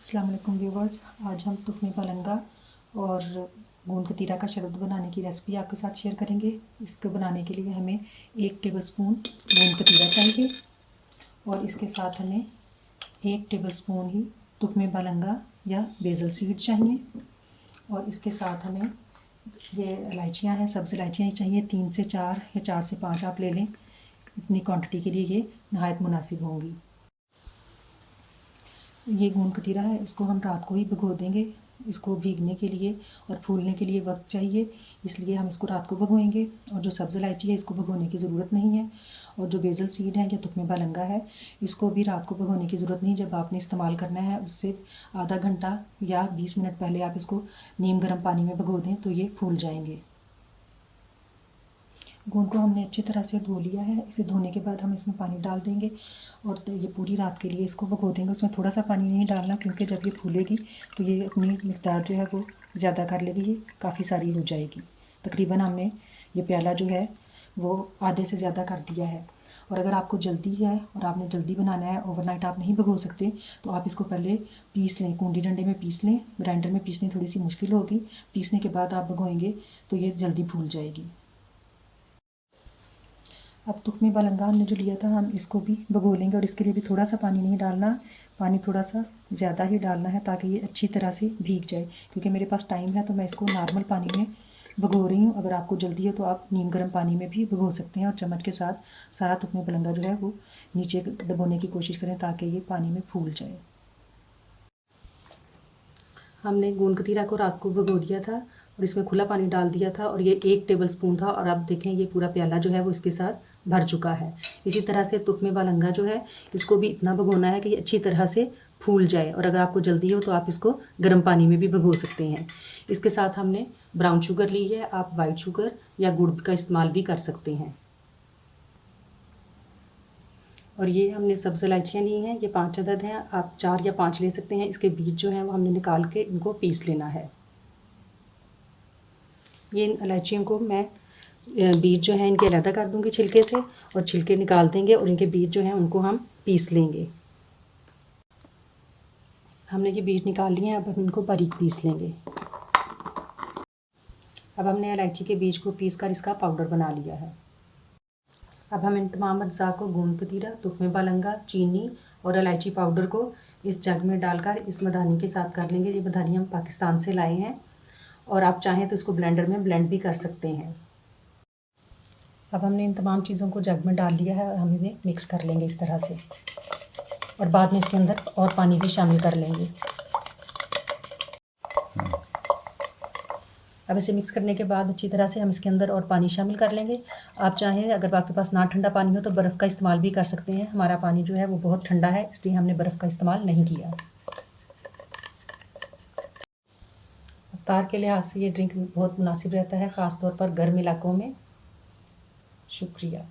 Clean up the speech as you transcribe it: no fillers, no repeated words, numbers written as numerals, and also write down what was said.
अस्सलाम वालेकुम व्यूवर्स, आज हम तुख्मे पलंगा और गूंद कतीरा का शरबत बनाने की रेसिपी आपके साथ शेयर करेंगे। इसको बनाने के लिए हमें 1 टेबलस्पून गूंद कतीरा चाहिए और इसके साथ हमें 1 टेबलस्पून ही तुख्मे पलंगा या बेसल सीड चाहिए और इसके साथ हमें ये इलायचियाँ हैं, सब्ज़ इलायचियाँ चाहिए 3 से 4 या 4 से 5 आप ले लें। इतनी क्वांटिटी के लिए ये नहायत मुनासिब होंगी। ये गूंद कतीरा है, इसको हम रात को ही भिगो देंगे। इसको भीगने के लिए और फूलने के लिए वक्त चाहिए, इसलिए हम इसको रात को भिगोएंगे। और जो सब्ज़ इलायची है इसको भिगोने की ज़रूरत नहीं है और जो बेसल सीड है या तुख्मे पलंगा है इसको भी रात को भिगोने की ज़रूरत नहीं। जब आपने इस्तेमाल करना है उससे आधा घंटा या 20 मिनट पहले आप इसको नीम गर्म पानी में भिगो दें तो ये फूल जाएंगे। गूंद को हमने अच्छी तरह से धो लिया है। इसे धोने के बाद हम इसमें पानी डाल देंगे और ये पूरी रात के लिए इसको भिगो देंगे। उसमें थोड़ा सा पानी नहीं डालना क्योंकि जब ये फूलेगी तो ये अपनी मिक़दार जो है वो ज़्यादा कर लेगी, ये काफ़ी सारी हो जाएगी। तकरीबन हमने ये प्याला जो है वो आधे से ज़्यादा कर दिया है। और अगर आपको जल्दी है और आपने जल्दी बनाना है, ओवरनाइट आप नहीं भिगो सकते, तो आप इसको पहले पीस लें, कूंडी डंडे में पीस लें। ग्राइंडर में पीसनी थोड़ी सी मुश्किल होगी, पीसने के बाद आप भिगोएंगे तो ये जल्दी फूल जाएगी। अब तुख्मे पलंगा हमने जो लिया था हम इसको भी भिगो लेंगे और इसके लिए भी थोड़ा सा पानी नहीं डालना, पानी थोड़ा सा ज़्यादा ही डालना है ताकि ये अच्छी तरह से भीग जाए। क्योंकि मेरे पास टाइम है तो मैं इसको नॉर्मल पानी में भिगो रही हूँ। अगर आपको जल्दी है तो आप नीम गर्म पानी में भी भिगो सकते हैं और चम्मच के साथ सारा तुख्मे पलंगा जो है वो नीचे डुबोने की कोशिश करें ताकि ये पानी में फूल जाए। हमने गूंद कतीरा को रात को भिगो दिया था और इसमें खुला पानी डाल दिया था और ये 1 टेबलस्पून था और आप देखें ये पूरा प्याला जो है वो इसके साथ भर चुका है। इसी तरह से तुख्मे पलंगा जो है इसको भी इतना भिगोना है कि ये अच्छी तरह से फूल जाए। और अगर आपको जल्दी हो तो आप इसको गर्म पानी में भी भिगो सकते हैं। इसके साथ हमने ब्राउन शुगर ली है, आप वाइट शुगर या गुड़ का इस्तेमाल भी कर सकते हैं। और ये हमने सब्ज़ इलायचियाँ ली हैं, ये 5 अदद हैं, आप 4 या 5 ले सकते हैं। इसके बीज जो हैं वो हमने निकाल के इनको पीस लेना है। ये इलायचियों को मैं बीज जो हैं इनके अलग कर दूंगी छिलके से और छिलके निकाल देंगे और इनके बीज जो हैं उनको हम पीस लेंगे। हमने ये बीज निकाल लिए हैं, अब हम इनको बारीक पीस लेंगे। अब हमने इलायची के बीज को पीस कर इसका पाउडर बना लिया है। अब हम इन तमाम अज्जा को गूंद कतीरा, तुख्मे पलंगा, चीनी और इलायची पाउडर को इस जग में डालकर इस मधानी के साथ कर लेंगे। ये मधानी हम पाकिस्तान से लाए हैं और आप चाहें तो इसको ब्लेंडर में ब्लेंड भी कर सकते हैं। अब हमने इन तमाम चीज़ों को जग में डाल लिया है और हम इन्हें मिक्स कर लेंगे इस तरह से और बाद में इसके अंदर और पानी भी शामिल कर लेंगे। अब इसे मिक्स करने के बाद अच्छी तरह से हम इसके अंदर और पानी शामिल कर लेंगे। आप चाहें अगर आपके पास ना ठंडा पानी हो तो बर्फ़ का इस्तेमाल भी कर सकते हैं। हमारा पानी जो है वो बहुत ठंडा है इसलिए हमने बर्फ़ का इस्तेमाल नहीं किया। इफ्तार के लिहाज से ये ड्रिंक बहुत मुनासिब रहता है, ख़ास तौर पर गर्म इलाकों में। शुक्रिया।